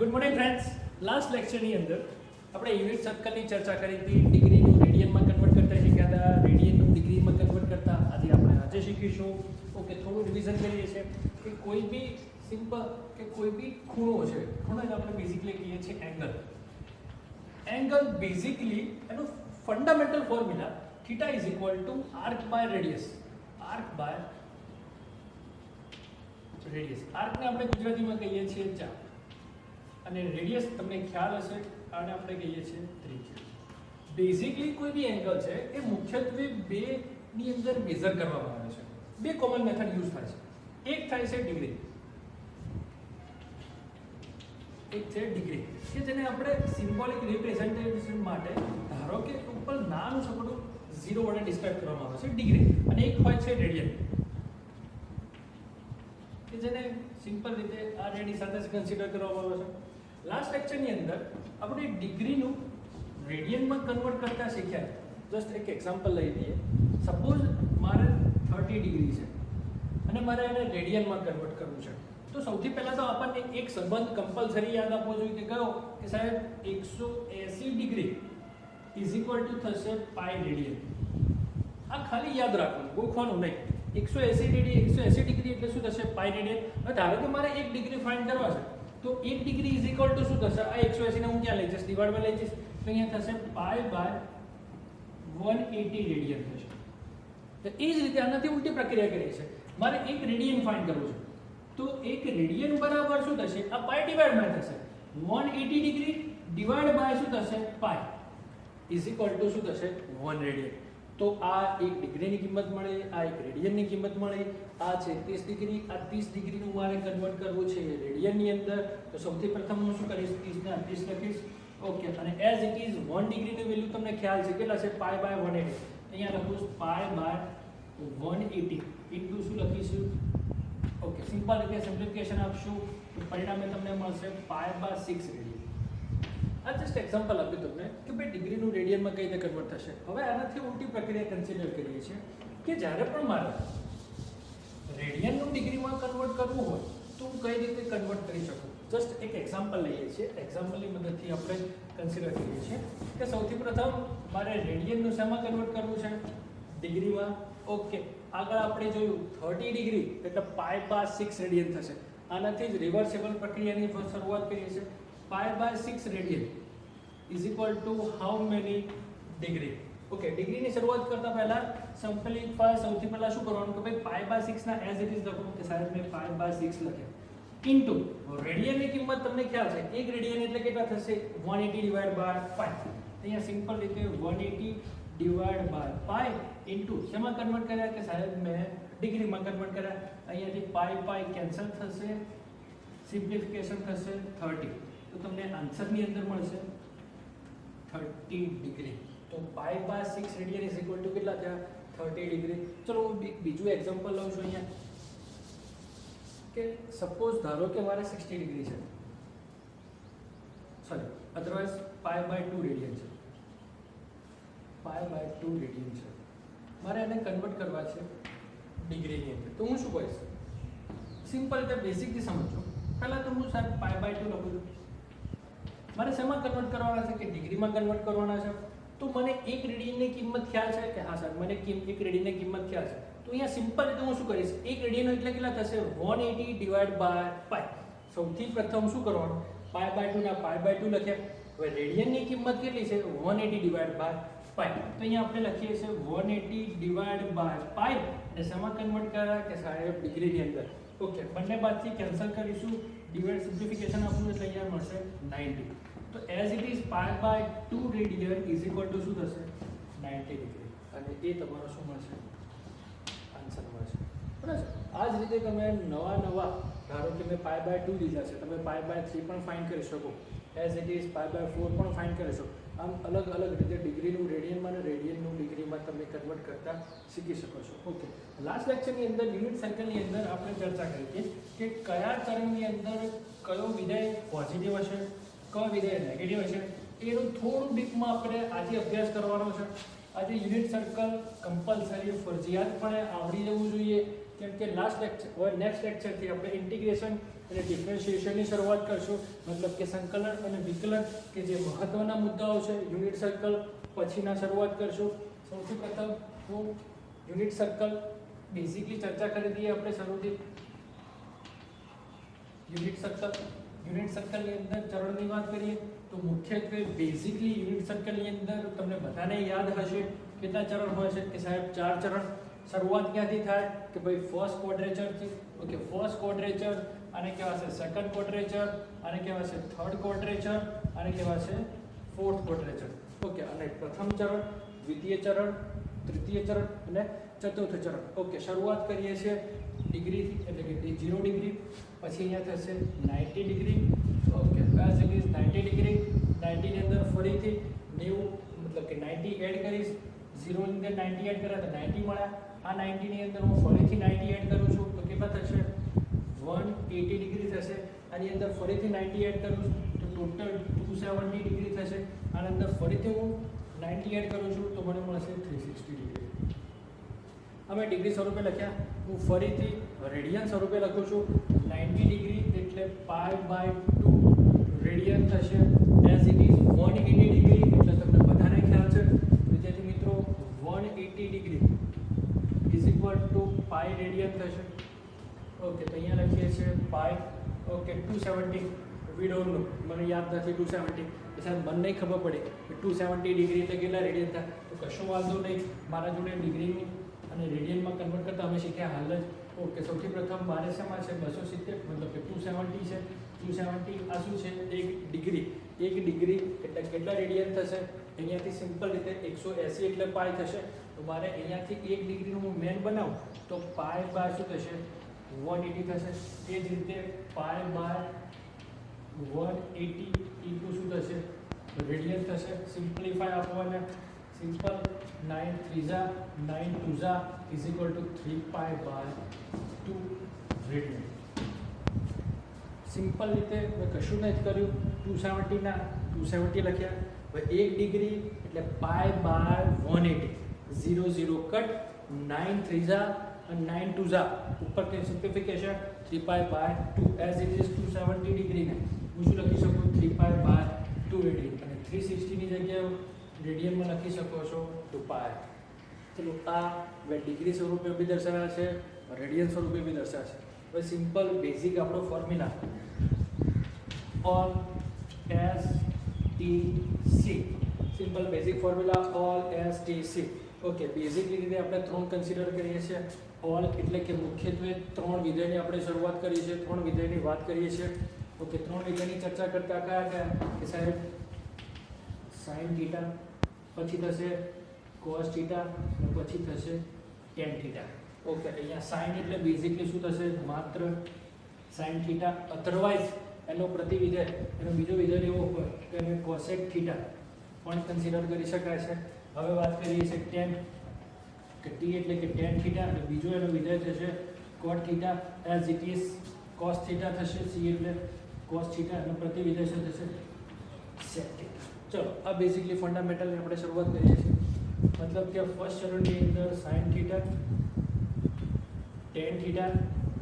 Good morning friends. Last લેક્ચરની અંદર આપણે unit સર્કલની ચર્ચા કરી હતી. ડિગ્રીનું રેડિયનમાં કન્વર્ટ કરતા શીખ્યા હતા, રેડિયનનું ડિગ્રીમાં કન્વર્ટ કરતા. આજે શીખીશું. ઓકે, થોડું રિવિઝન કરીએ છીએ કે કોઈ બી સિમ્પલ કે કોઈ બી ખૂણો છે, ખૂણો એટલે આપણે બેઝિકલી કહીએ છીએ એંગલ. એંગલ બેઝિકલી એનું fundamental formula theta is equal to arc by radius. Arc by radius. આર્કને આપણે ગુજરાતીમાં કહીએ છીએ ચાપ અને રેડિયસ તમને ખ્યાલ હશે આને આપણે કહીએ છીએ ત્રિજ્યા. બેઝિકલી કોઈ બી એંગલ છે એ મુખ્યત્વે બે ની અંદર મેઝર કરવામાં આવે છે. બે કોમન મેથડ યુઝ થાય છે. એક થાય છે ડિગ્રી, એક છે ડિગ્રી કે જેને આપણે સિમ્બોલિક રિપ્રેઝન્ટેશન માટે ધારો કે ઉપર નાનું છોકડું 0 વડે ડિસ્ક્રાઇબ કરવામાં આવે છે ડિગ્રી, અને એક હોય છે રેડિયન કે જેને સિમ્પલ રીતે આ રેડી સાથે જ કન્સિડર કરવામાં આવે છે. લાસ્ટ લેક્ચરની અંદર આપણે ડિગ્રીનું રેડિયનમાં કન્વર્ટ કરતા શીખ્યા. જસ્ટ એક એક્ઝામ્પલ લઈ લઈએ. સપોઝ મારે 30 ડિગ્રી છે અને મારે એને રેડિયનમાં કન્વર્ટ કરવું છે, તો સૌથી પહેલાં તો આપણને એક સંબંધ કમ્પલસરી યાદ આપવો જોઈએ કે કયો કે સાહેબ 180 ડિગ્રી ઇઝ ઇક્વલ ટુ થશે પાઈ રેડિયન. આ ખાલી યાદ રાખવાનું, ગોખવાનું નહીં. 180 ડિગ્રી એટલે શું થશે? પાઈ રેડિયન. હવે ધારો કે મારે 1 ડિગ્રી ફાઇન્ડ કરવા છે, તો 1 ડિગ્રી ઇઝ ઇક્વલ ટુ શું થશે? આ 180 ને હું ક્યાં લઈ જઈશ? ડિવાઇડમાં લઈ જઈશ, તો અહીંયા થશે પાઈ બાય 180 રેડિયન થશે. તો એ જ રીતે આનાથી ઉલટી પ્રક્રિયા કરીએ છીએ. મારે 1 રેડિયન ફાઇન્ડ કરવું છે, તો 1 રેડિયન બરાબર શું થશે? આ પાઈ ડિવાઇડ બાય થશે 180 ડિગ્રી ડિવાઇડ બાય શું થશે? પાઈ ઇઝ ઇક્વલ ટુ શું થશે? 1 રેડિયન. તો આ 1 ડિગ્રીની કિંમત મળે, આ 1 રેડિયનની કિંમત મળે. આ છે 30 ડિગ્રી, આ 30 ડિગ્રીનું મારે કન્વર્ટ કરવું છે રેડિયનની અંદર. તો સૌથી પ્રથમ હું શું કરીશ? 30 ને 30 લખીશ. ઓકે, અને એઝ ઇટ ઇઝ 1 ડિગ્રીની વેલ્યુ તમને ખ્યાલ છે કેટલા છે? Pi by 180. અહીંયા લખું પાઈ બાય 180 ઇન્ટુ શું લખીશું? ઓકે, સિમ્પલ રીતે સિમ્પ્લિફિકેશન આપશું તો પરિણામે તમને મળશે પાઈ બાય 6 રેડિયન. આ જસ્ટ એક્ઝામ્પલ આપ્યું તમને કે ભાઈ ડિગ્રીનું રેડિયનમાં કઈ રીતે કન્વર્ટ થશે. હવે આનાથી ઉલટી પ્રક્રિયા કન્સિડર કરીએ છીએ કે જ્યારે પણ મારે રેડિયનનું ડિગ્રીમાં કન્વર્ટ કરવું હોય તો હું કઈ રીતે કન્વર્ટ કરી શકું. જસ્ટ એક એક્ઝામ્પલ લઈએ છીએ. એક્ઝામ્પલની મદદથી આપણે કન્સિડર કરીએ છીએ કે સૌથી પ્રથમ મારે રેડિયનનું શેમાં કન્વર્ટ કરવું છે? ડિગ્રીમાં. ઓકે, આગળ આપણે જોયું 30 ડિગ્રી એટલે પાઈ બાય 6 રેડિયન થશે. આનાથી જ રિવર્સેબલ પ્રક્રિયાની શરૂઆત કરીએ છીએ. Pi by 6 radian is equal to how many degree? Okay, ડિગ્રીની શરૂઆત કરતા પહેલા સિમ્પલિફાય સૌથી પહેલા શું કરવાનું કે ભાઈ પાઈ બાય 6 ના એઝ ઇટ ઇઝ લખો કે સાહેબ મેં પાઈ બાય 6 લખ્યા ઇન્ટુ રેડિયનની કિંમત તમને ખ્યાલ છે 1 રેડિયન એટલે કેટલા થશે? 180 ડિવાઇડ બાય 5. અહીંયા સિમ્પલ રીતે 180 ડિવાઇડ બાય પાઈ ઇન્ટુ શેમાં કન્વર્ટ કર્યા કે સાહેબ મેં ડિગ્રીમાં કન્વર્ટ કર્યા. અહીંયાથી પાઈ પાઈ કેન્સલ થશે, સિમ્પ્લિફિકેશન થશે 30. તો તમને આન્સરની અંદર મળશે 30 ડિગ્રી. તો pi by 6 radian is equal to કેટલા થયા? 30 ડિગ્રી. ચલો હું બીજું એક્ઝામ્પલ લઉં છું અહીંયા કે સપોઝ ધારો કે મારે 60 ડિગ્રી છે, sorry otherwise pi by 2 radian છે. પાઈ બાય 2 રેડિયન છે, મારે એને કન્વર્ટ કરવા છે ડિગ્રીની અંદર. તો હું શું કરીશ? સિમ્પલ રીતે બેસિકથી સમજો. પહેલાં તો હું સાહેબ પાઈ બાય 2 લખું છું. મારે શેમાં કન્વર્ટ કરવાના છે? કે ડિગ્રીમાં કન્વર્ટ કરવાના છે. તો મને 1 રેડિયનની કિંમત ખ્યાલ છે કે હા સાહેબ મને 1 રેડિયનની કિંમત ખ્યાલ છે. તો અહીંયા સિમ્પલ રીતે હું શું કરીશ? 1 રેડિયન એટલે કેટલા થશે? 180 ડિવાઇડ બાય પાઈ. સૌથી પ્રથમ શું કરવાનું? પાઈ બાય 2 ના પાઈ બાય 2 લખ્યા. હવે રેડિયનની કિંમત કેટલી છે? 180 ડિવાઇડ બાય પાઈ. તો અહીંયા આપણે લખીએ છીએ 180 ડિવાઇડ બાય પાઈ અને શેમાં કન્વર્ટ કર્યા કે સાહેબ ડિગ્રીની અંદર. ઓકે, બંને બાજુથી કેન્સલ કરીશું, ડિવાઇડ સિમ્પ્લિફિકેશન આપવું એટલે અહીંયા મળશે 90. તો as it is pi by 2 radian is equal to શું થશે? 90 ડિગ્રી. અને એ તમારો શું મળશે? આન્સર મળશે. બરાબર. આ જ રીતે તમે નવા ધારો કે મેં પાઈ બાય 2 લીધા છે, તમે પાઈ બાય 3 પણ ફાઇન્ડ કરી શકો. As it is pi by 4 પણ ફાઇન્ડ કરી શકો. આમ અલગ અલગ રીતે ડિગ્રીનું રેડિયનમાં અને રેડિયનનું ડિગ્રીમાં તમે કન્વર્ટ કરતા શીખી શકો છો. ઓકે, લાસ્ટ લેક્ચરની અંદર યુનિટ સર્કલની અંદર આપણે ચર્ચા કરી હતી કે કયા તરંગની અંદર કયો વિધેય પોઝિટિવ હશે, કયો વિધેય નેગેટિવ હશે. એનું થોડું ડીપમાં આપણે આજે અભ્યાસ કરવાનો છે. આજે યુનિટ સર્કલ કમ્પલસરી ફરજિયાતપણે આવડી જવું જોઈએ. કેમ કે લાસ્ટ લેક્ચર નેક્સ્ટ લેક્ચરથી આપણે ઇન્ટિગ્રેશન અને ડિફરન્શિએશનની શરૂઆત કરશું, મતલબ કે સંકલન અને વિકલન કે જે મહત્વના મુદ્દાઓ છે યુનિટ સર્કલ પછીના શરૂઆત કરશું. સૌથી પ્રથમ હું યુનિટ સર્કલ બેઝિકલી ચર્ચા કરી દઈએ આપણે શરૂથી. યુનિટ સર્કલની અંદર ચરણની વાત કરીએ તો મુખ્યત્વે બેઝિકલી યુનિટ સર્કલની અંદર તમને બધાને યાદ હશે કેટલા ચરણ હોય છે કે સાહેબ 4 ચરણ. શરૂઆત ક્યાંથી થાય કે ભાઈ ફર્સ્ટ ક્વોડ્રેચરથી. ઓકે, ફર્સ્ટ ક્વોડ્રેચર આને કહેવાશે સેકન્ડ ક્વોડ્રેચર, આને કહેવાશે થર્ડ ક્વોડ્રેચર, આને કહેવાશે ફોર્થ ક્વોડ્રેચર. ઓકે, અને પ્રથમ ચરણ, દ્વિતીય ચરણ, તૃતીય ચરણ અને ચતુર્થ ચરણ. ઓકે, શરૂઆત કરીએ છીએ ડિગ્રીથી એટલે કે 0 ડિગ્રી, પછી અહીંયા થશે 90 degree. Okay, as it is 90 degree. 90 ની અંદર ફરીથી 90 મતલબ કે 90 એડ કરીશ. 0 ની અંદર 90 એડ કર્યા તો 90 મળ્યા. આ 90 ની અંદર હું ફરીથી 90 એડ કરું છું તો કેટલા થશે 180 ડિગ્રી થશે. આની અંદર ફરીથી 90 એડ કરું છું તો ટોટલ 270 ડિગ્રી થશે. આની અંદર ફરીથી હું 90 એડ કરું છું તો મને મળશે 360 ડિગ્રી. અમે ડિગ્રી સ્વરૂપે લખ્યા, હું ફરીથી રેડિયન સ્વરૂપે લખું છું. 90 ડિગ્રી એટલે π/2 રેડિયન થશે. એઝ ઇટ ઇઝ 180 ડિગ્રી એટલે તમને બધાને ખ્યાલ છે વિદ્યાર્થી મિત્રો 180 degree is equal to π radian થશે. ઓકે, તો અહીંયા લખીએ છીએ π. ઓકે, 270 વી ડોન્ટ નો, મને યાદ નથી 270. સાહેબ મને નહીં ખબર પડે કે 270 ડિગ્રી એટલે કેટલા રેડિયન થાય, તો કશો વાંધો નહીં. મારા જોડે ડિગ્રીની અને રેડિયનમાં કન્વર્ટ કરતા અમે શીખ્યા હાલ જ. ઓકે, સૌથી પ્રથમ મારે શેમાં છે 270 મતલબ કે 270 છે. 270 આ શું છે 1 ડિગ્રી. 1 ડિગ્રી એટલે કેટલા રેડિયન થશે, અહીંયાથી સિમ્પલ રીતે 180 એટલે પાઈ થશે. તો મારે અહીંયાથી 1 ડિગ્રીનું હું મેન બનાવું તો પાઈ બાય શું થશે 180 થશે. એ જ રીતે પાઈ બાય 180 ઇન્ટુ શું થશે રેડિયન થશે. સિમ્પ્લિફાય આપવાને simple 9 3 9 2 is equal to 3 pi by 2 radian. Simple રીતે મેં કશું નથી કર્યું. 270 ના 270 લખ્યા. હવે 1 ડિગ્રી એટલે પાઈ બાય 180. 0 0 કટ 9 3 અને 9 2 ઉપર કે simplification 3 pi by 2 as it is 270 ડિગ્રીને હું શું લખી શકું 3 પાઈ બાય 2 રેડિયન. અને 360 ની જગ્યાએ રેડિયનમાં લખી શકો છો 2 પાઈ. ચલો, આ ડિગ્રી સ્વરૂપે બી દર્શાવ્યા છે, રેડિયન સ્વરૂપે બી દર્શાવ્યા છે. હવે સિમ્પલ બેઝિક આપણો formula all S T C. Simple basic formula all S T C. Okay, basically રીતે આપણે 3 કન્સિડર કરીએ છીએ. ઓલ એટલે કે મુખ્યત્વે 3 વિધેયની આપણે શરૂઆત કરીએ છીએ, 3 વિધેયની વાત કરીએ છીએ. ઓકે, 3 વિધેયની ચર્ચા કરતા કયા કે સાહેબ સાઇન થીટા, પછી થશે કોસ થીટા અને પછી થશે ટેન થીટા. ઓકે, અહીંયા સાઇન એટલે બેઝિકલી શું થશે માત્ર સાઇન થીટા, અધરવાઇઝ એનો પ્રતિવિધેય એનો બીજો વિધેય એવો હોય કે એને કોસેક થીટા પણ કન્સિડર કરી શકાય છે. હવે વાત કરીએ છીએ ટેન કે ટી એટલે કે ટેન થીટા અને બીજો એનો વિધેય થશે કોટ theta as it is cos theta થશે. સી એટલે કોસ થીટા અને પ્રતિવિધેય શું થશે સેક થીટા. ચલો, આ બેઝિકલી ફંડામેન્ટલની આપણે શરૂઆત કરીએ છીએ. મતલબ કે ફર્સ્ટ ચરણની અંદર સાઇન થીટા, ટેન થીટા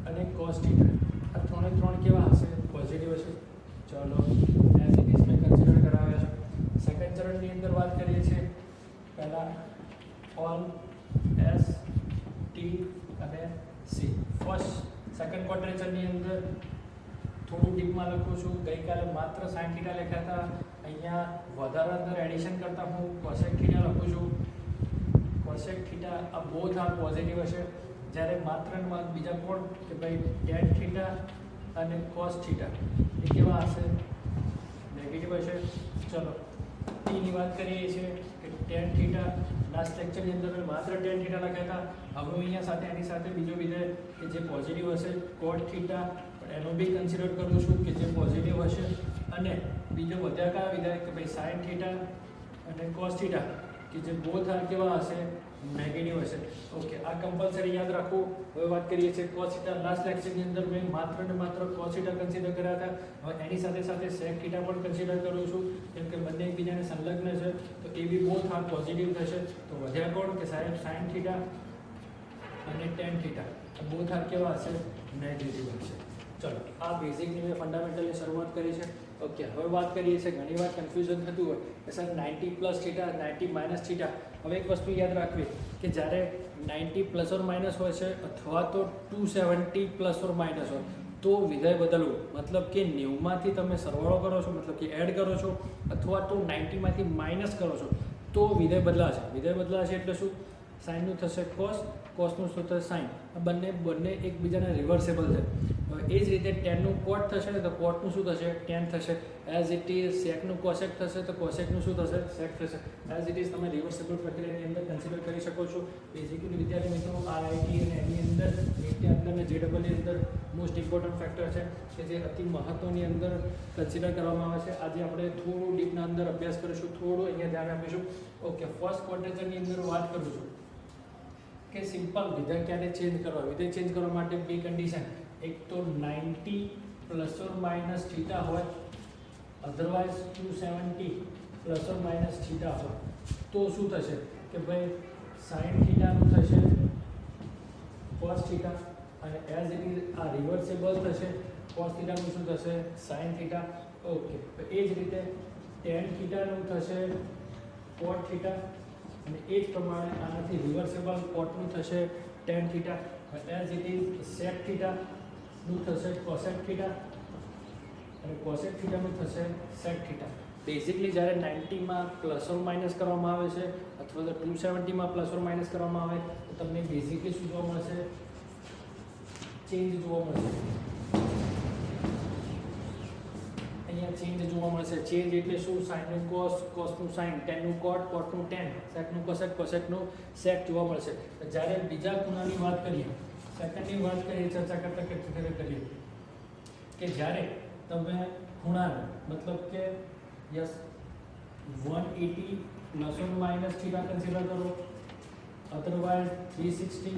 અને કોસ થીટા આ 3 કેવા હશે પોઝિટિવ હશે. ચલો, એઝ ઇટ ઇઝ મેં કન્સિડર કરાવ્યા છે. સેકન્ડ ચરણની અંદર વાત કરીએ છીએ પહેલાં ઓલ એસ ટી અને સી. ફર્સ્ટ સેકન્ડ ક્વોડ્રેચરની અંદર થોડું ડીપમાં લખું છું. ગઈકાલે માત્ર સાઇન થીટા લખ્યા હતા, અહીંયા વધારે અંદર એડિશન કરતાં હું કોસેક થીટા લખું છું. કોસેક થીટા આ બોથ આ પોઝિટિવ હશે, જ્યારે માત્ર ને માત્ર બીજા કોણ કે ભાઈ ટેન થીટા અને કોસ થીટા એ કેવા હશે નેગેટિવ હશે. ચલો, ટીની વાત કરીએ છીએ કે ટેન થીટા લાસ્ટ લેક્ચરની અંદર મેં માત્ર ટેન થીટા લખ્યા હતા. હવે અહીંયા સાથે એની સાથે બીજો વિધેય કે જે પોઝિટિવ હશે કોટ થીટા, પણ એનો બી કન્સિડર કરું છું કે જે પોઝિટિવ હશે. અને બીજો વધ્યા કયા વિધેય કે ભાઈ સાઇન થીટા અને કોસ થીટા કે જે બોથ આર કેવા હશે નેગેટિવ હશે. ઓકે, આ કમ્પલસરી યાદ રાખવું. હવે વાત કરીએ છીએ કોસ થીટા. લાસ્ટ લેક્ચરની અંદર મેં માત્ર ને માત્ર કોસ થીટા કન્સિડર કર્યા હતા. હવે એની સાથે સાથે સેક થીટા પણ કન્સિડર કરું છું કેમ કે બંને એકબીજાને સંલગ્ન છે, તો એ બી બોથ આર પોઝિટિવ થશે. તો વધ્યા કોણ કે સાહેબ સાઇન થીટા અને ટેન થીટા બોથ આર કેવા હશે નેગેટિવ હશે. ચલો આ બેઝિકની મેં ફંડામેન્ટલની શરૂઆત કરી છે. ઓકે, હવે વાત કરીએ છીએ, ઘણી વાર કન્ફ્યુઝન થતું હોય કે sir 90 plus theta 90 minus theta. હવે એક વસ્તુ યાદ રાખવી કે જ્યારે 90 પ્લસ ઓર માઇનસ હોય છે અથવા તો 270 પ્લસ ઓર માઇનસ હોય તો વિધેય બદલવું, મતલબ કે 90માંથી તમે સરવાળો કરો છો, મતલબ કે એડ કરો છો, અથવા તો 90માંથી માઇનસ કરો છો તો વિધેય બદલાશે. વિધેય બદલાશે એટલે શું? સાઇનનું થશે કોસ, કોસનું શું થશે સાઇન. આ બંને એકબીજાના રિવર્સેબલ છે. એ જ રીતે ટેનનું કોટ થશે ને તો કોટનું શું થશે? ટેન થશે. એઝ ઇટ ઇઝ સેકનું કોસેક થશે તો કોસેકનું શું થશે? સેક થશે. એઝ ઇટ ઇઝ તમે રિવર્સેબલ પ્રક્રિયાની અંદર કન્સિડર કરી શકો છો. બેઝિકલી વિદ્યાર્થી મિત્રો આરઆઈટી અને એની અંદર નીટની અંદર અને જેડબલની અંદર મોસ્ટ ઇમ્પોર્ટન્ટ ફેક્ટર છે કે જે અતિ મહત્ત્વની અંદર કન્સિડર કરવામાં આવે છે. આજે આપણે થોડું ડીપના અંદર અભ્યાસ કરીશું, થોડું અહીંયા ધ્યાન આપીશું. ઓકે, ફર્સ્ટ ક્વોડ્રેચરની અંદર વાત કરું છું કે સિમ્પલ વિધેય ક્યારે ચેન્જ કરવા. વિધેય ચેન્જ કરવા માટે બે કન્ડિશન, એક તો 90 પ્લસ ઓર માઇનસ થીટા હોય, otherwise 270 plus or minus theta હોય તો શું થશે કે ભાઈ સાઇન થીટાનું થશે કોસ થીટા, અને એઝ ઇટ ઇઝ આ રિવર્સેબલ થશે. કોસ થીટાનું શું થશે? Sine theta. ઓકે, તો એ જ રીતે ટેન થીટાનું થશે કોટ થીટા, અને એ જ પ્રમાણે આનાથી રિવર્સેબલ કોટનું થશે tan theta. As it is sec થીટાનું થશે કોસેક થીટા, અને કોસેક થીટાનું થશે સેક થીટા. બેઝિકલી જ્યારે 90માં પ્લસ ઓર માઇનસ કરવામાં આવે છે અથવા તો 270માં પ્લસ ઓર માઇનસ કરવામાં આવે તો તમને બેઝિકલી શું જોવા મળશે? ચેન્જ જોવા મળશે. અહીંયા ચેન્જ જોવા મળશે. ચેન્જ એટલે શું? સાઇનનું કોસ, કોસનું સાઇન, ટેનનું કોટ, કોટનું ટેન, સેકનું કોસેક, કોસેકનું સેક જોવા મળશે. જ્યારે બીજા ખૂણાની વાત કરીએ, સેકન્ડની વાત કરીએ, ચર્ચા કરતા કરીએ કે જ્યારે તમે ખૂણાને મતલબ કે yes 180 plus or minus theta consider કરો, otherwise 360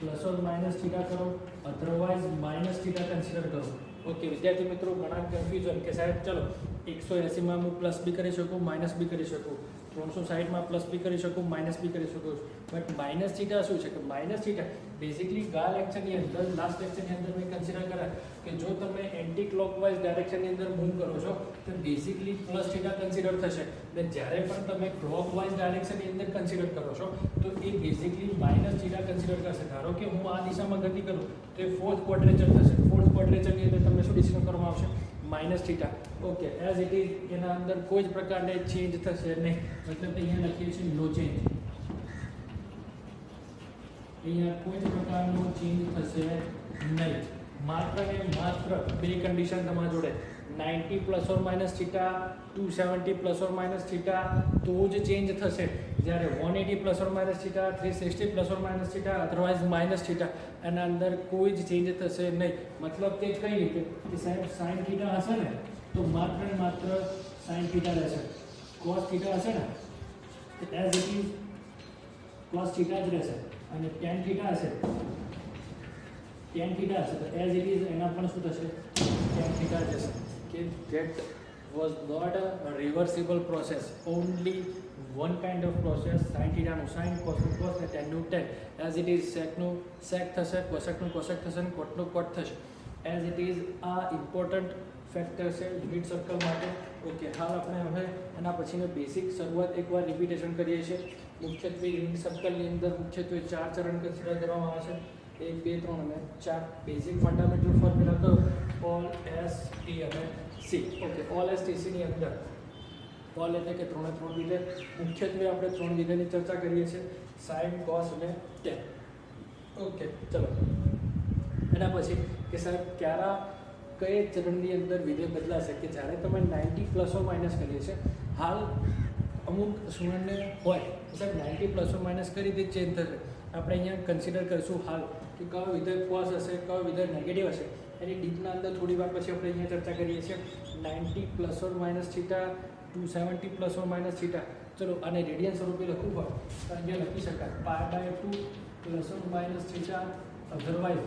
plus or minus theta કરો, અધરવાઇઝ માઇનસ થીટા કન્સિડર કરો. ઓકે વિદ્યાર્થી મિત્રો, ઘણા કન્ફ્યુઝન કે સાહેબ ચલો 180માં હું પ્લસ બી કરી શકું, માઇનસ બી કરી શકું, 360માં પ્લસ બી કરી શકું, માઇનસ બી કરી શકું, બટ માઇનસ થીટા શું છે કે માઇનસ થીટા બેઝિકલી ગયા લેક્ચરની અંદર, લાસ્ટ લેક્ચરની અંદર મેં કન્સિડર કર્યા કે જો તમે એન્ટી ક્લોકવાઇઝ ડાયરેક્શનની અંદર મૂવ કરો છો તો બેઝિકલી પ્લસ થીટા કન્સિડર થશે, અને જ્યારે પણ તમે ક્લોકવાઇઝ ડાયરેક્શનની અંદર કન્સિડર કરો છો તો એ બેઝિકલી માઇનસ થીટા કન્સિડર કરશે. ધારો કે હું આ દિશામાં ગતિ કરું તો એ ફોર્થ ક્વોડ્રેચર થશે. ફોર્થ ક્વોડ્રેચરની અંદર તમને શું ડિસિઝન કરવામાં આવશે? Minus theta. Okay, as it is એના અંદર કોઈ જ પ્રકારને ચેન્જ થશે નહીં, મતલબ અહીંયા લખીએ છીએ નો ચેન્જ. અહીંયા કોઈ જ પ્રકારનો ચેન્જ થશે નહીં. માત્ર ને માત્ર બે કન્ડિશન તમારા જોડે, 90 plus or minus theta, 270 plus or minus theta તો જ ચેન્જ થશે. જ્યારે 180 plus or minus theta, 360 plus or minus theta, otherwise minus theta, એના અંદર કોઈ જ ચેન્જ થશે નહીં. મતલબ કે કઈ રીતે કે સાહેબ સાઇન થીટા હશે ને તો માત્ર ને માત્ર સાઇન થીટા રહેશે. કોસ થીટા હશે ને as it is cos theta જ રહેશે, અને ટેન થીટા હશે તો એઝ ઇટ ઇઝ એના પણ શું થશે? ટેન થીટા જશે. કે that was not a reversible process, only one kind of process. sin theta નું sin, cos નું cos, ને tan નું tan. as it is sec નું sec થશે, cosec નું cosec થશે, ને cot નું cot થશે. as it is આ ઇમ્પોર્ટન્ટ ફેક્ટર છે યુનિટ સર્કલ માટે. ઓકે, હાલ આપણે હવે એના પછીનો બેઝિક શરૂઆત એકવાર રિપીટેશન કરીએ છીએ. મુખ્યત્વે યુનિટ સર્કલની અંદર મુખ્યત્વે 4 ચરણ કન્સિડર કરવામાં આવે છે, 1 2 3 અને 4. બેઝિક ફંડામેન્ટલ ફોર્મ્યુલા તો ઓલ એસ ટી અને C. Okay, all S T C ની અંદર ઓલ એટલે કે 3 વિધેય. મુખ્યત્વે આપણે 3 વિધેયની ચર્ચા કરીએ છીએ, સાઇન, કોસ અને ટેન. ઓકે, ચલો એના પછી કે સાહેબ ક્યારે કઈ ચરણની અંદર વિધેય બદલાશે કે જ્યારે તમે 90 પ્લસ ઓર માઇનસ કરીએ છીએ. હાલ અમુક સ્ટુડન્ટને હોય સાહેબ 90 પ્લસ ઓર માઇનસ કરી દે ચેન્જ થશે. આપણે અહીંયા કન્સિડર કરીશું હાલ કે કયો વિધેય પોઝ હશે, કયો વિધેય નેગેટિવ હશે. એની ડીપના અંદર થોડી વાર પછી આપણે અહીંયા ચર્ચા કરીએ છીએ. 90 plus or minus theta, 270 plus or minus theta. ચલો આને રેડિયન સ્વરૂપે લખવું હોય તો અહીંયા લખી શકાય π/2 plus or minus theta, otherwise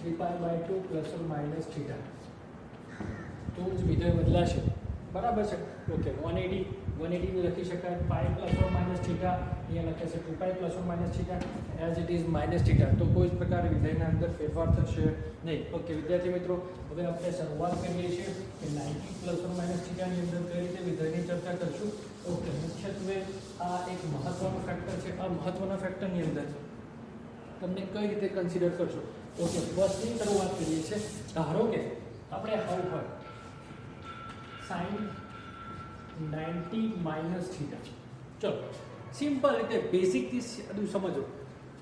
3π/2 plus or minus theta. તો જ વિધેય બદલાશે. બરાબર છે. ઓકે, 180 180 લખી શકાય pi plus or minus theta, અહીંયા લખે છે 2 pi plus or minus theta as it is minus theta, તો કોઈ જ પ્રકારે વિધેયના અંદર ફેરફાર થશે નહીં. ઓકે વિદ્યાર્થી મિત્રો, હવે આપણે શરૂઆત કરીએ છીએ કે 90 પ્લસ ઓર માઇનસ થીટાની અંદર કઈ રીતે વિધેયની ચર્ચા કરશું. ઓકે, મુખ્યત્વે આ એક મહત્વનો ફેક્ટર છે. આ મહત્વના ફેક્ટરની અંદર તમને કઈ રીતે કન્સિડર કરશો. ઓકે, ફર્સ્ટની શરૂઆત કરીએ છીએ. ધારો કે આપણે હાઉ હોય sin 90 માઇનસ થીટા. ચલો સિમ્પલ રીતે બેઝિકથી બધું સમજો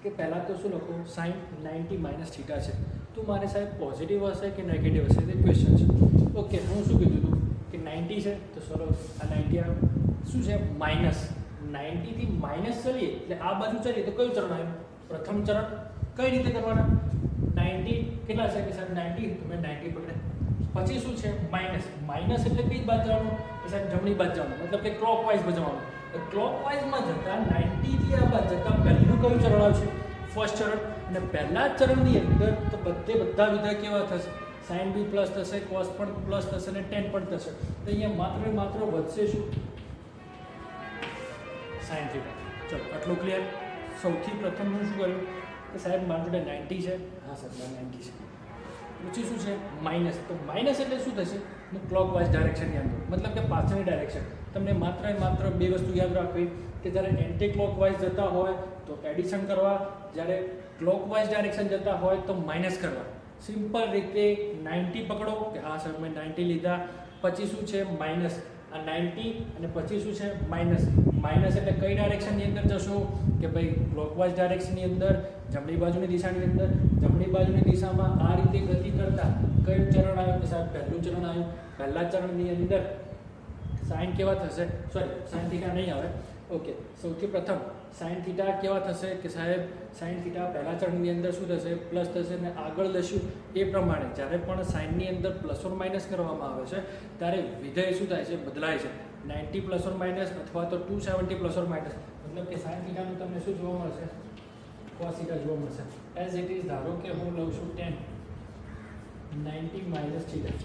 કે પહેલાં તો શું લખો, sin 90 માઇનસ થીટા છે તો મારે સાહેબ પોઝિટિવ હશે કે નેગેટિવ હશે તે ક્વેશ્ચન છે. ઓકે, હું શું કીધું હતું કે 90 છે તો ચલો આ 90 આવે શું છે માઇનસ 90 થી માઇનસ ચલીએ એટલે આ બાજુ ચલીએ તો કયું ચરણ આવ્યું, પ્રથમ ચરણ. કઈ રીતે કરવાના, 90 કેટલા છે કે સાહેબ 90 તો મેં 90 પકડે, પછી શું છે માઇનસ, માઇનસ એટલે કઈ બાજુ જવાનું કે સાહેબ જમણી બાજુ જવાનું, મતલબ કે ક્લોકવાઇઝ જવાનું. ક્લોકવાઇઝમાં જતા 90 થી આ બાજુ જતા પહેલું કયું ચરણ આવશે, ફર્સ્ટ ચરણ. અને પહેલા ચરણની અંદર તો બધા વિધેય કેવા થશે, sin બી પ્લસ થશે, cos પણ પ્લસ થશે અને tan પણ થશે. તો અહીંયા માત્ર વધશે શું, sin થીટા. ચલો આટલું ક્લિયર. સૌથી પ્રથમ હું શું કર્યું કે સાહેબ મારી જોડે 90 છે, હા સાહેબ 90 છે, પછી શું છે માઇનસ. તો માઇનસ એટલે શું થશે, ક્લોકવાઇઝ ડાયરેક્શનની અંદર, મતલબ કે પાછળની ડાયરેક્શન. તમને માત્ર બે વસ્તુ યાદ રાખવી કે જ્યારે એન્ટી ક્લોકવાઇઝ જતા હોય તો એડિશન કરવા, જ્યારે ક્લોકવાઇઝ ડાયરેક્શન જતા હોય તો માઇનસ કરવા. સિમ્પલ રીતે 90 પકડો કે હા સર મેં 90 લીધા, પછી શું છે માઇનસ, આ 90 અને પછી શું છે માઇનસ. માઇનસ એટલે કઈ ડાયરેક્શનની અંદર જશો કે ભાઈ ક્લોકવાઇઝ ડાયરેક્શનની અંદર, જમણી બાજુની દિશાની અંદર. જમણી બાજુની દિશામાં આ રીતે ગતિ કરતા કયું ચરણ આવ્યું કે સાહેબ પહેલું ચરણ આવ્યું. પહેલા ચરણની અંદર સાઇન કેવા થશે, સોરી સાઇન થીટા નહીં આવે. ઓકે, સૌથી પ્રથમ સાઇન થીટા કેવા થશે કે સાહેબ સાઇન થીટા પહેલા ચરણની અંદર શું થશે પ્લસ થશે, અને આગળ લઈશું એ પ્રમાણે જ્યારે પણ સાઇનની અંદર પ્લસ ઓર માઇનસ કરવામાં આવે છે ત્યારે વિધેય શું થાય છે, બદલાય છે. 90 પ્લસ ઓર માઇનસ અથવા તો 270 પ્લસ ઓર માઇનસ, મતલબ કે સાઇન થીટાનું તમને શું જોવા મળશે, cos થીટા જોવા મળશે. એઝ ઇટ ઇઝ ધારો કે હું લઉં છું tan 90 minus theta.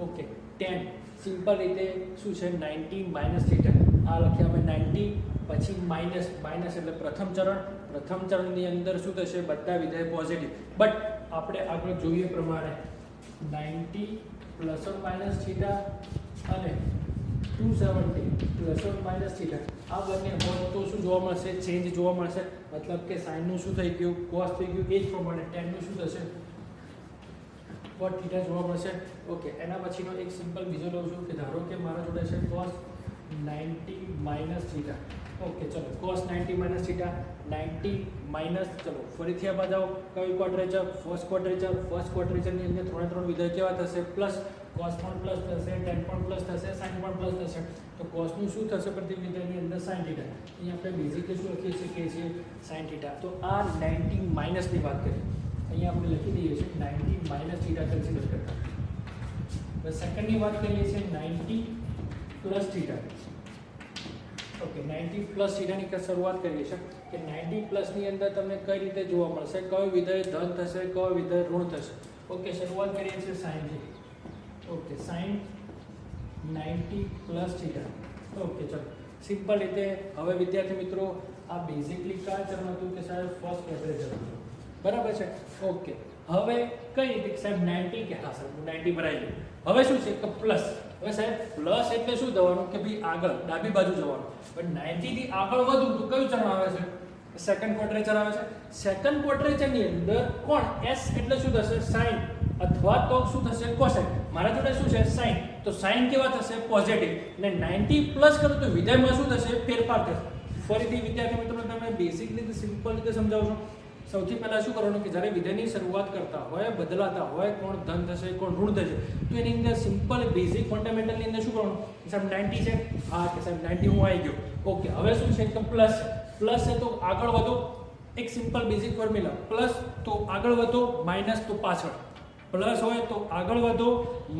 Okay, tan simple રીતે શું છે 90 માઇનસ થીટા. આ લખ્યા અમે 90 પછી માઇનસ, માઇનસ એટલે પ્રથમ ચરણની અંદર શું થશે, બધા વિધેય પોઝિટિવ. બટ આપણે આગળ જોઈએ પ્રમાણે 90 પ્લસ ઓર માઇનસ થીટા અને 270 પ્લસ ઓર માઇનસ થીટા, આ બંને હોય તો શું જોવા મળશે, ચેન્જ જોવા મળશે. મતલબ કે સાઇનનું શું થઈ ગયું, cos થઈ ગયું. એ જ પ્રમાણે ટેનનું શું થશે, cot થીટા જોવા મળશે. ઓકે, એના પછીનો એક સિમ્પલ બીજો લઉં છું કે ધારો કે મારા જોડે છે cos 90 માઇનસ થીટા. ઓકે ચલો, cos 90 માઇનસ થીટા, 90 માઇનસ, ચલો ફરીથી આ બાજુ કયું ક્વોડ્રેચર, ફર્સ્ટ ક્વોડ્રેચરની અંદર ત્રણે વિધેય કેવા થશે, પ્લસ. cos પણ પ્લસ થશે, tan પણ પ્લસ થશે, sin પણ પ્લસ થશે. તો cosનું શું થશે પ્રતિ વિધેયની અંદર, sin થીટા. અહીંયા આપણે બેઝિકલી શું લખીએ છીએ કે છે sin થીટા. તો આ 90 માઇનસની વાત કરીએ, અહીંયા આપણે લખી દઈએ છીએ 90 માઇનસ થીટા કન્સિડર કરતા. હવે સેકન્ડની વાત કરીએ છીએ 90 પ્લસ થીટા. ઓકે, 90 પ્લસ થીટાની શરૂઆત કરીએ છીએ કે 90 પ્લસની અંદર તમને કઈ રીતે જોવા મળશે, કયો વિધેય ધન થશે, કયો વિધેય ઋણ થશે. ઓકે, શરૂઆત કરીએ છીએ sin થી. Okay, sin 90 plus theta. Okay ચલો, સિમ્પલ રીતે હવે વિદ્યાર્થી મિત્રો આ બેઝિકલી કયા ચરણ હતું કે સાહેબ ફર્સ્ટ ક્વોડ્રેચર હતું, બરાબર છે. ઓકે, હવે કઈ રીતે સાહેબ 90 કે હા સાહેબ 90 ભરાઈ ગયું. હવે શું છે કે પ્લસ. હવે સાહેબ પ્લસ એટલે શું જવાનું કે ભાઈ આગળ ડાબી બાજુ જવાનું. પણ 90 થી આગળ વધુ તો કયું ચરણ આવે છે, સેકન્ડ ક્વોડ્રેચર આવે છે. સેકન્ડ ક્વોડ્રેચરની અંદર કોણ, s એટલે શું થશે, sin અથવા તો શું થશે કોસાઇન. મારા જોડે શું છે sin, તો sin કેવા થશે પોઝિટિવ. અને 90 પ્લસ કરું તો વિધેયમાં શું થશે, ફેરફાર થશે. ફરીથી વિદ્યાર્થી મિત્રો તમે બેઝિક રીતે સિમ્પલ રીતે સમજાવશો. સૌથી પહેલા શું કરવાનું કે જ્યારે વિધેયની શરૂઆત કરતા હોય, બદલાતા હોય, કોણ ધન થશે કોણ ઋણ થશે, તો એની અંદર સિમ્પલ બેઝિક ફંડામેન્ટલની અંદર શું કરવાનું કે સાહેબ 90 છે, હા કે સાહેબ 90 હું આવી ગયો. ઓકે, હવે શું છે કે પ્લસ, પ્લસ છે તો આગળ વધો, એક સિમ્પલ બેઝિક ફોર્મ્યુલા, પ્લસ તો આગળ વધો, માઇનસ તો પાછળ. પ્લસ હોય તો આગળ વધો,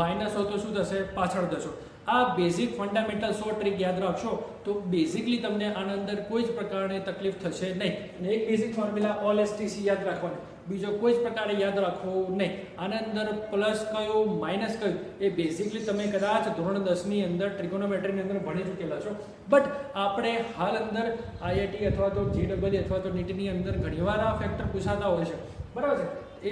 માઇનસ હોય તો શું થશે, પાછળ જશો. આ બેઝિક ફંડામેન્ટલ શોર્ટ ટ્રીક યાદ રાખશો તો બેઝિકલી તમને આના અંદર કોઈ જ પ્રકારની તકલીફ થશે નહીં. અને એક બેઝિક ફોર્મ્યુલા ઓલ એસટીસી યાદ રાખવાની. બીજો કોઈ જ પ્રકારે યાદ રાખવું નહીં. આના અંદર પ્લસ કયો માઇનસ કયું એ બેઝિકલી તમે કદાચ ધોરણ 10 ની અંદર ટ્રિગોનોમેટ્રીની અંદર ભણી ચૂકેલા છો. બટ આપણે હાલ અંદર આઈઆઈટી અથવા તો જેડબલ અથવા તો નીટની અંદર ઘણીવાર આ ફેક્ટર પૂછાતા હોય છે, બરાબર છે. એ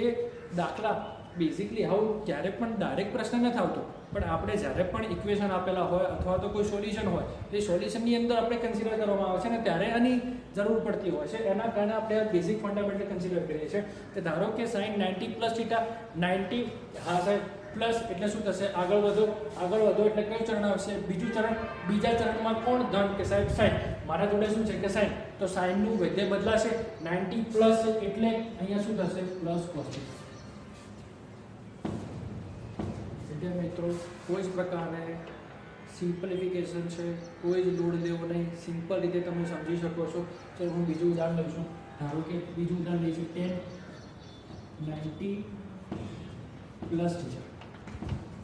દાખલા બેઝિકલી આવું ક્યારે પણ ડાયરેક્ટ પ્રશ્ન નથી આવતો, પણ આપણે જ્યારે પણ ઇક્વેશન આપેલા હોય અથવા તો કોઈ સોલ્યુશન હોય એ સોલ્યુશનની અંદર આપણે કન્સિડર કરવામાં આવે છે ને ત્યારે આની જરૂર પડતી હોય છે. એના કારણે આપણે બેઝિક ફંડામેન્ટલ કન્સિડર કરીએ છીએ કે ધારો કે સાઇન 90 પ્લસ થીટા 90, હા સાહેબ પ્લસ એટલે શું થશે? આગળ વધો એટલે કયું ચરણ આવશે? બીજું ચરણ. બીજા ચરણમાં કોણ ધન કે સાહેબ સાઇન? મારા જોડે શું છે કે સાઇન, તો સાઇનનું વિધેય બદલાશે. 90 પ્લસ એટલે અહીંયા શું થશે? Plus cos theta. મિત્રો કોઈ જ પ્રકારે સિમ્પલિફિકેશન છે, કોઈ જ લોડ લેવો નહીં, સિમ્પલ રીતે તમે સમજી શકો છો. ચલો હું બીજું ઉદાહરણ લઉં છું. ધારો કે બીજું ઉદાહરણ લઈશું 10 90 પ્લસ થીટા.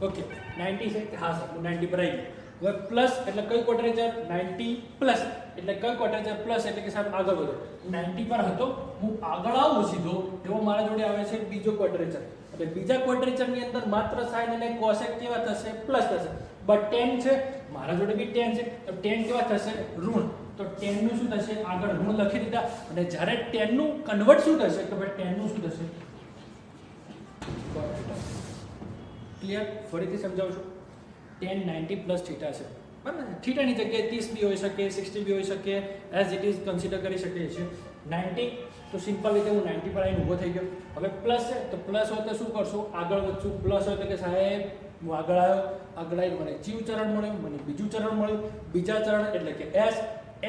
ઓકે 90 છે, હા સર 90 પર આવી ગયું. હવે પ્લસ એટલે કઈ ક્વોડ્રેચર? 90 પ્લસ એટલે કઈ ક્વોડ્રેચર? પ્લસ એટલે કે સાહેબ આગળ વધો. 90 પર હતો, હું આગળ આવું સીધો એવો મારા જોડે આવે છે બીજો ક્વોડ્રેચર. એટલે બીજા ક્વોડ્રેચરની અંદર માત્ર સાઇન અને કોસેક કેવા થશે? પ્લસ થશે. બટ tan છે, મારા જોડે બી tan છે, તો tan કેવા થશે? ઋણ. તો tan નું શું થશે? આગળ ઋણ લખી દીધા. અને જ્યારે tan નું કન્વર્ટ શું થશે કે ભાઈ tan નું શું થશે? ક્લિયર? ફરીથી સમજાવું છું. tan 90 પ્લસ થીટા છે, બરાબર. થીટાની જગ્યાએ 30 બી હોઈ શકે, 60 બી હોઈ શકે, એઝ ઇટ ઇઝ કન્સિડર કરી શકીએ છીએ. 90 તો સિમ્પલ રીતે હું 90 પર આવીને ઊભો થઈ ગયો. હવે પ્લસ છે, તો પ્લસ હોય તો શું કરશું? આગળ વધશું. પ્લસ હોય તો કે સાહેબ હું આગળ આવ્યો, આગળ આવીને મને જીવ ચરણ મળ્યું, મને બીજું ચરણ મળ્યું. બીજા ચરણ એટલે કે એસ.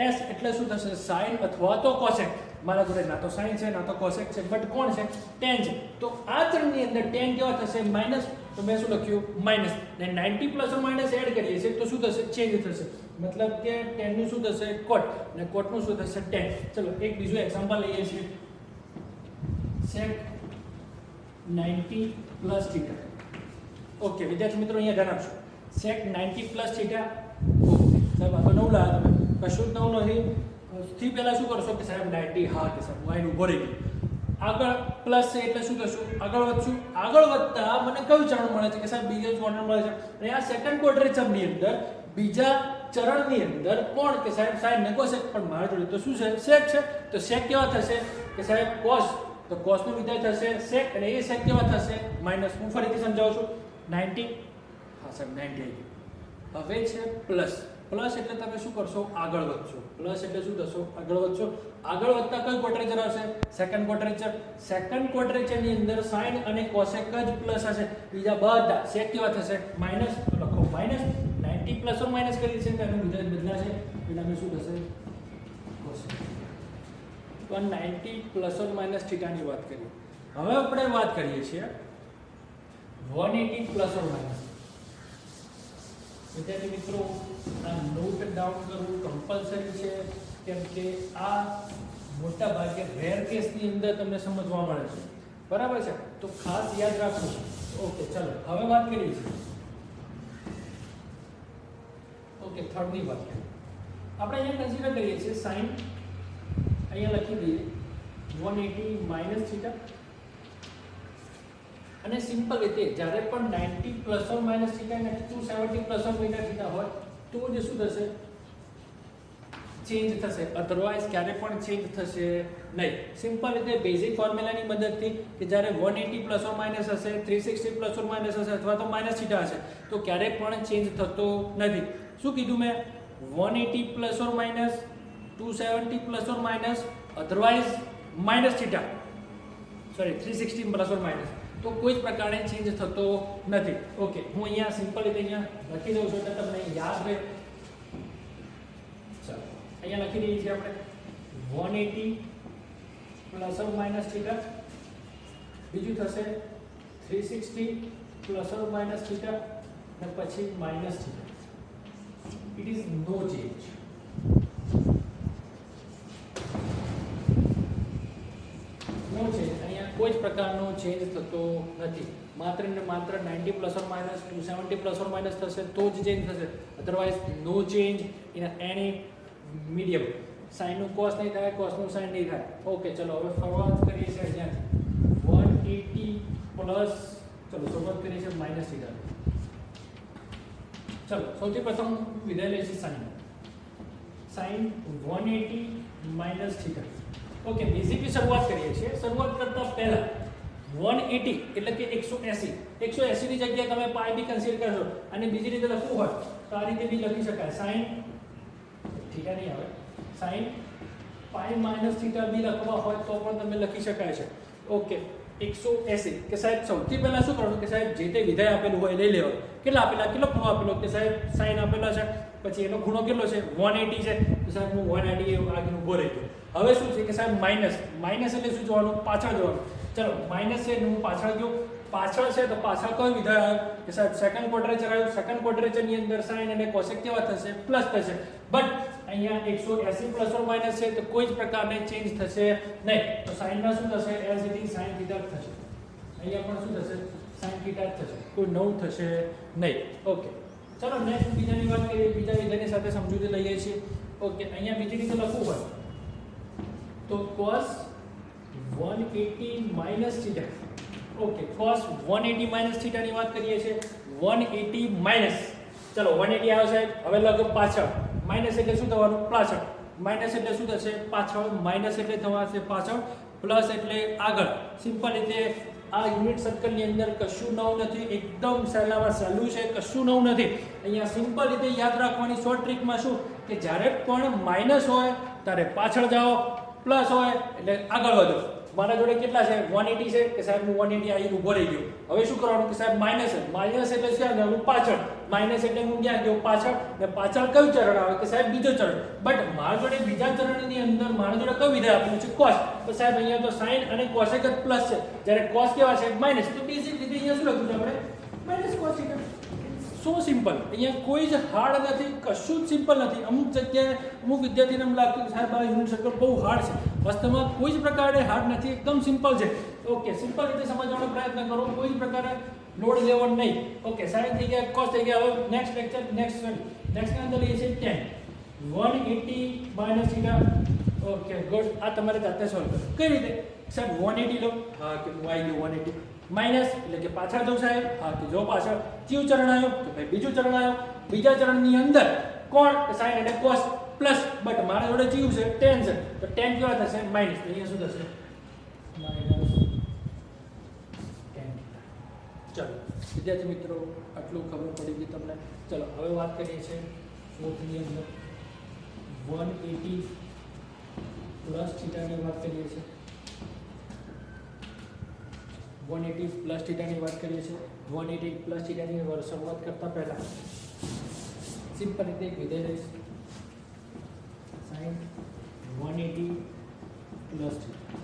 એસ એટલે શું થશે? સાઇન અથવા તો કોસેક. મારા જોડે ના તો સાઇન છે ના તો કોસેક છે, બટ કોણ છે? tan છે. તો આ ચરણની અંદર tan કેવા થશે? માઇનસ. તો મેં શું લખ્યું? માઇનસ. ને 90 પ્લસ ઓર માઇનસ એડ કરીએ છીએ તો શું થશે? ચેન્જ થશે. મતલબ કે tan નું શું થશે? કોટ. ને કોટ નું શું થશે? tan. ચલો એક બીજું એક્ઝામ્પલ લઈએ છીએ. sec 90 plus theta. ઓકે વિદ્યાર્થી મિત્રો અહીંયા ધ્યાન આપશો. sec 90 plus theta. ઓકે સાહેબ આ તો નવું લાવ્યા તમે, કશું જ નવું નથી. થી પહેલા શું કરશો કે સાહેબ 90, હા કે સાહેબ હું આઈને ઊભો રહી ગયો. આગળ પ્લસ છે એટલે શું કરશું? આગળ વધશું. આગળ વધતા મને કયું ચરણ મળે છે કે સાહેબ બીજો ચરણ મળે છે. અને આ સેકન્ડ ક્વોડ્રેચરની અંદર બીજા ચરણની અંદર કોણ કે સાહેબ સાઇન ને કોસેક. પણ મારા જોડે તો શું છે? sec છે. તો sec કેવા થશે કે સાહેબ cos. તો cos નું વિધેય થશે sec અને એ sec કેવા થશે? માઇનસ. હું ફરીથી સમજાવું છું. 90, હા સાહેબ 90 આવી ગયું. હવે છે પ્લસ. પ્લસ એટલે તમે શું કરશો? આગળ વધશો. પ્લસ એટલે શું થશો? આગળ વધશો. આગળ વધતા કયું ક્વોડ્રેચર આવશે? Second quadrature. સેકન્ડ ક્વોડ્રેચરની અંદર સાઇન અને કોસેક જ પ્લસ હશે. બીજા બધા sec કેવા થશે? માઇનસ. તો લખો માઇનસ. 90 પ્લસ ઓર માઇનસ કરી છે તો એનું વિધેય બદલાશે. એટલે અમે શું થશે? કોસેક. તો 90 પ્લસ ઓર માઇનસ થીટાની વાત કરીએ. હવે આપણે વાત કરીએ છીએ 180 પ્લસ ઓર માઇનસ. વિદ્યાર્થી મિત્રો આ નોટ ડાઉન કરવું કમ્પલસરી છે, કેમ કે આ મોટા ભાગે રેર કેસની અંદર તમને સમજવા મળે છે, બરાબર છે. તો ખાસ યાદ રાખવું. ઓકે ચલો હવે વાત કરીએ છીએ. ઓકે થર્ડની વાત કરીએ. આપણે અહીંયા કન્સિડર કરીએ છીએ સાઇન, અહીંયા લખી દઈએ 180 માઇનસ થીટા. અને સિમ્પલ રીતે જ્યારે પણ 90 પ્લસ ઓર માઇનસ થીટા અને 270 પ્લસ ઓર માઇનસ થીટા હોય તો જે શું થશે? ચેન્જ થશે. અધરવાઇઝ ક્યારે પણ ચેન્જ થશે નહીં. સિમ્પલ રીતે બેઝિક ફોર્મ્યુલાની મદદથી કે જ્યારે 180 પ્લસ ઓર માઇનસ હશે, 360 પ્લસ ઓર માઇનસ હશે અથવા તો માઇનસ થીટા હશે તો ક્યારે પણ ચેન્જ થતો નથી. શું કીધું મેં? 180 plus or minus, 270 plus or minus, otherwise minus theta, sorry 360 plus or minus, તો કોઈ જ પ્રકારે ચેન્જ થતો નથી. ઓકે હું અહીંયા સિમ્પલ રીતે અહીંયા લખી દઉં છું એટલે તમને યાદ રહે. ચાલો અહીંયા લખી દઈએ છીએ આપણે 180 પ્લસ ઓર માઇનસ થીટા. બીજું થશે 360 પ્લસ ઓર માઇનસ થીટા અને પછી minus theta. It is no change. No change. અહીંયા કોઈ જ પ્રકારનો ચેન્જ થતો નથી. માત્ર ને માત્ર 90 plus or minus, 270 plus or minus થશે તો જ ચેન્જ થશે. Otherwise no change in any medium. સાઇનનું કોસ નહીં થાય, કોસનું સાઇન નહીં થાય. ઓકે ચલો હવે ફોરવર્ડ કરીએ છીએ અહીંયાથી. પ્લસ, ચલો શરૂઆત કરીએ છીએ માઇનસ થીટા. ચલો સૌથી પ્રથમ વિધાય લઈશું sine. Sine 180 minus theta. Okay, basically શરૂઆત કરીએ છીએ. શરૂઆત કરતા પહેલા 180 એટલે કે 180. 180 ની જગ્યાએ તમે પાઈ બી કન્સિડર કરશો અને બીજી રીતે લખવું હોય તો આ રીતે બી લખી શકાય. સાઈન થીટા નહીં આવે, સાઈન પાઈ માઇનસ થીટા બી લખવા હોય તો પણ તમે લખી શકાય છે. ઓકે, 180 કે સાહેબ સૌથી પહેલા શું કરવાનું કે સાહેબ જે તે વિધાય આપેલું હોય લઈ લેવાનું. કેટલા આપેલા, કેટલો ખૂણો આપેલો કે સાહેબ સાઈન આપેલા છે, પછી એનો ખૂણો કેટલો છે 180 છે, તો સાહેબ હું 180 આગળ ઊભો રહી ગયો. હવે શું છે કે સાહેબ માઇનસ. માઇનસ એટલે શું જોવાનું, પાછળ જોવાનું. ચલો માઇનસ છે હું પાછળ ગયો, પાછળ છે તો પાછળ કયો વિધાય આવ્યો કે સાહેબ સેકન્ડ ક્વોડ્રેચર આવ્યું. સેકન્ડ ક્વોડ્રેચર ની અંદર સાઈન અને કોસેક કેવા થશે, પ્લસ થશે. બટ અહીંયા 180 પ્લસ ઓર માઇનસ છે તો કોઈ જ પ્રકારની ચેન્જ થશે નહીં. તો સાઈનના શું થશે, as it is sine theta થશે. અહીંયા પણ શું થશે, સાઈન થીટા થશે, કોઈ નવું થશે નહીં. ઓકે, ચલો નેક્સ્ટ બીજાની વાત કરીએ. બીજા વિધાયની સાથે સમજૂતી લઈએ છીએ. ઓકે, અહીંયા બીજી રીતે લખવું હોય તો cos 180 minus theta. Okay, cos 180 minus theta ની વાત કરીએ છીએ. 180 માઇનસ, ચલો 180 આવે સાહેબ. હવે લખો પાછળ. માઇનસ એટલે શું થવાનું, પાછળ. માઇનસ એટલે શું થશે, પાછળ. માઇનસ એટલે થવાશે પાછળ, પ્લસ એટલે આગળ. સિમ્પલ રીતે આ યુનિટ સર્કલ ની અંદર કશું નવું નથી, એકદમ સહેલામાં સહેલું છે, કશું નવું નથી. અહીંયા સિમ્પલ રીતે યાદ રાખવાની શોર્ટ ટ્રીકમાં શું કે જ્યારે પણ માઇનસ હોય ત્યારે પાછળ જાઓ, પ્લસ હોય એટલે આગળ વધો. મારા જોડે કેટલા છે 180 છે કે સાહેબ હું 180 અહીં ઊભો રહી ગયો. હવે શું કરવાનું કે સાહેબ માઇનસ. માઇનસ એટલે શું આવે, પાછળ. માઇનસ એટલે હું ક્યાં ગયો, પાછળ. ને પાછળ કયું ચરણ આવે કે સાહેબ બીજો ચરણ. બટ મારા જોડે બીજા ચરણની અંદર મારા જોડે કયું વિધાય આપેલું છે, cos. તો સાહેબ અહીંયા તો sin અને cosec જ પ્લસ છે, જ્યારે cos કેવા છે માઇનસ. તો બેઝિક રીતે અહીંયા શું લખ્યું છે આપણે, માઇનસ cos થીટા. સો સિમ્પલ. અહીંયા કોઈ જ હાર્ડ નથી, કશું જ સિમ્પલ નથી. અમુક જગ્યાએ અમુક વિદ્યાર્થીને એમ લાગતું કે સાહેબ આ યુનિટ સર્કલ બહુ હાર્ડ છે. વાસ્તવમાં કોઈ જ પ્રકારે હાર્ડ નથી, એકદમ સિમ્પલ છે. ઓકે, સિમ્પલ રીતે સમજવાનો પ્રયત્ન કરો, કોઈ જ પ્રકારે લોડ લેવો નહીં. ઓકે, સાઈન થઈ ગયા, cos થઈ ગયા. હવે નેક્સ્ટ લેક્ચર નેક્સ્ટ અંદર લઈએ છીએ tan 180 minus theta. Okay, good. આ તમારે જાતે સોલ્વ કરો. કઈ રીતે સાહેબ 180 લો, હા કે હું આવી ગયો 180. માઇનસ એટલે કે પાછળ જવું સાહેબ, હા કે જો પાછળ. કયું ચરણ આવ્યો તો ભાઈ બીજું ચરણ આવ્યો. બીજા ચરણની અંદર કોણ, સાઈન અને cos પ્લસ. બટ મારા જોડે કયું છે tan છે, તો tan કેવા થશે માઇનસ. અહીંયા શું થશે, માઇનસ tan. ચલો વિદ્યાર્થી મિત્રો, આટલું ખબર પડી ગઈ તમને. ચલો હવે વાત કરીએ છીએ ફોર્થની અંદર 180 પ્લસ થીટાની વાત કરીએ છીએ. 180 પ્લસ થીટાની વાત કરીએ છીએ. 180 પ્લસ થીટાની શરૂઆત કરતા પહેલા સિમ્પલ રીતે એક વિધેય લઈશ. Sine 180 plus theta.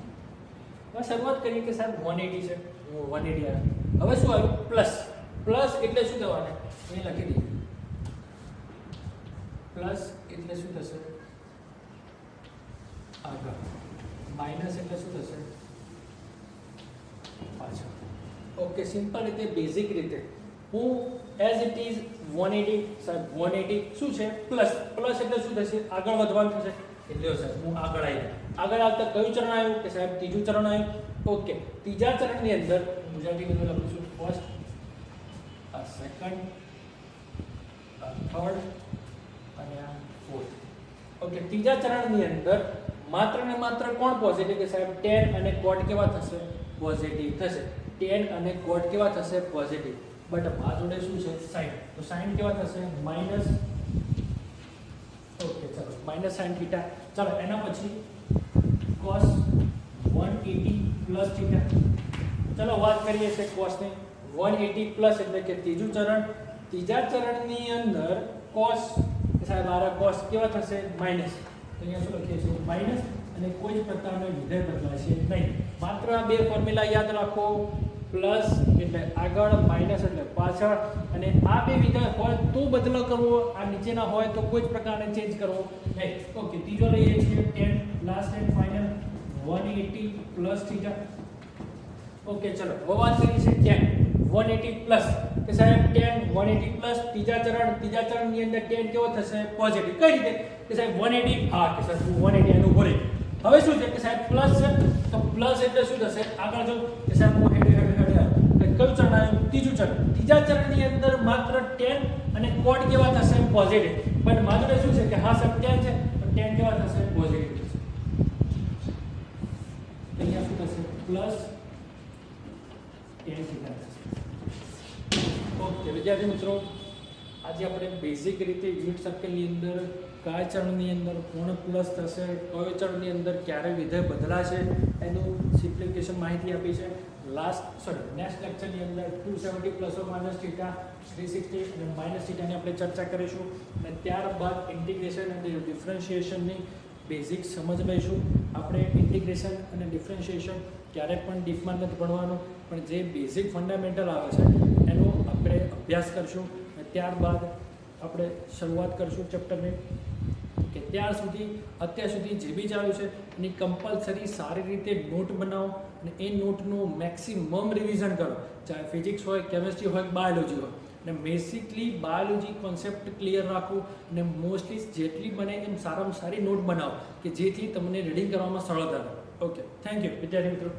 હવે શરૂઆત કરીએ કે સાહેબ 180 છે, 180 આવે. હવે શું આવ્યું, પ્લસ. પ્લસ એટલે શું થવાનું, અહીં લખી દઈએ. પ્લસ એટલે શું થશે, આગળ. માઇનસ એટલે શું થશે, પાછળ. ઓકે, સિમ્પલ રીતે બેઝિક રીતે હું એઝ ઇટ ઇઝ 180 સાહેબ 180 શું છે પ્લસ. પ્લસ એટલે શું થશે, આગળ વધવાનું થશે. એટલે સાહેબ હું આગળ આવી ગયો. આગળ આવતા કયું ચરણ આવ્યું કે સાહેબ ત્રીજું ચરણ આવ્યું. ઓકે, ત્રીજા ચરણની અંદર ગુજરાતીમાં લખું છું ફર્સ્ટ, આ સેકન્ડ, આ થર્ડ અને આ ફોર્થ. ઓકે, ત્રીજા ચરણની અંદર માત્ર ને માત્ર કોણ પોઝિટિવ કે સાહેબ tan અને cot કેવા થશે, પોઝિટિવ થશે. tan અને cot કેવા થશે, પોઝિટિવ. બટ આ જોડે શું છે sin. તો sin કેવા થશે, માઇનસ. ઓકે, ચલો માઇનસ sin થીટા. ચલો એના પછી cos 180 પ્લસ થીટા. ચલો વાત કરીએ છે cos ની. 180 પ્લસ એટલે કે ત્રીજું ચરણ. ત્રીજા ચરણની અંદર cos સાહેબ મારા cos કેવા થશે, માઇનસ. તો અહીંયા શું લખીએ છીએ, માઇનસ. અને કોઈ જ પ્રકારનો વિધેય બદલાશે નહીં. માત્ર આ બે ફોર્મ્યુલા યાદ રાખો. પ્લસ એટલે આગળ, માઇનસ એટલે પાછળ. અને આ બે વિધેય હોય તો બદલો કરવો, આ નીચેના હોય તો કોઈ જ પ્રકારને ચેન્જ કરવો નહીં. ઓકે, ત્રીજો લઈએ છીએ tan last and final 180 plus theta. Okay, ચલો હવે વાત કરીએ છીએ tan 180 પ્લસ કે સાહેબ tan 180 પ્લસ ત્રીજા ચરણની અંદર tan કેવો થશે, પોઝિટિવ. કઈ રીતે કે સાહેબ 180, હા કે સાહેબ 180 એનું ભરી. હવે શું છે કે સાહેબ પ્લસ છે, તો પ્લસ એટલે શું થશે, આગળ જો કે સાહેબ હું હેડ કયું ચરણ આવ્યું? ત્રીજું ચરણ. ત્રીજા ચરણની અંદર માત્ર tan અને cot કેવા થશે? પોઝિટિવ. પણ માત્ર શું છે કે હા સર tan છે, પણ tan કેવા થશે? પોઝિટિવ થશે. અહીંયા શું થશે? પ્લસ tan થીટા થશે. ઓકે વિદ્યાર્થી મિત્રો, આજે આપણે બેઝિક રીતે યુનિટ સર્કલની અંદર કયા ચરણની અંદર કોણ પ્લસ થશે, કયો ચરણની અંદર ક્યારે વિધેય બદલાશે એનું સિમ્પ્લિફિકેશન માહિતી આપી છે. નેક્સ્ટ લેક્ચરની અંદર 270 પ્લસ ઓર માઇનસ થીટા, 360 અને માઇનસ થીટાની આપણે ચર્ચા કરીશું અને ત્યારબાદ ઇન્ટિગ્રેશન અને ડિફરન્શિએશનની બેઝિક સમજ લઈશું. આપણે ઇન્ટિગ્રેશન અને ડિફરન્શિએશન ક્યારેય પણ ડીપમાં નથી ભણવાનું, પણ જે બેઝિક ફંડામેન્ટલ આવે છે એનો આપણે અભ્યાસ કરશું અને ત્યારબાદ આપણે શરૂઆત કરશું ચેપ્ટરની. કે અત્યાર સુધી જે બી ચાલ્યું છે એની કમ્પલસરી સારી રીતે નોટ બનાવો અને એ નોટનું મેક્સિમમ રિવિઝન કરો, ચાહે ફિઝિક્સ હોય, કેમેસ્ટ્રી હોય, બાયોલોજી હોય. અને બેસિકલી બાયોલોજી કોન્સેપ્ટ ક્લિયર રાખવું અને મોસ્ટલી જેટલી બને એમ સારામાં સારી નોટ બનાવો કે જેથી તમને રીડિંગ કરવામાં સરળતા રહે. ઓકે, થેન્ક યુ વિદ્યાર્થી મિત્રો.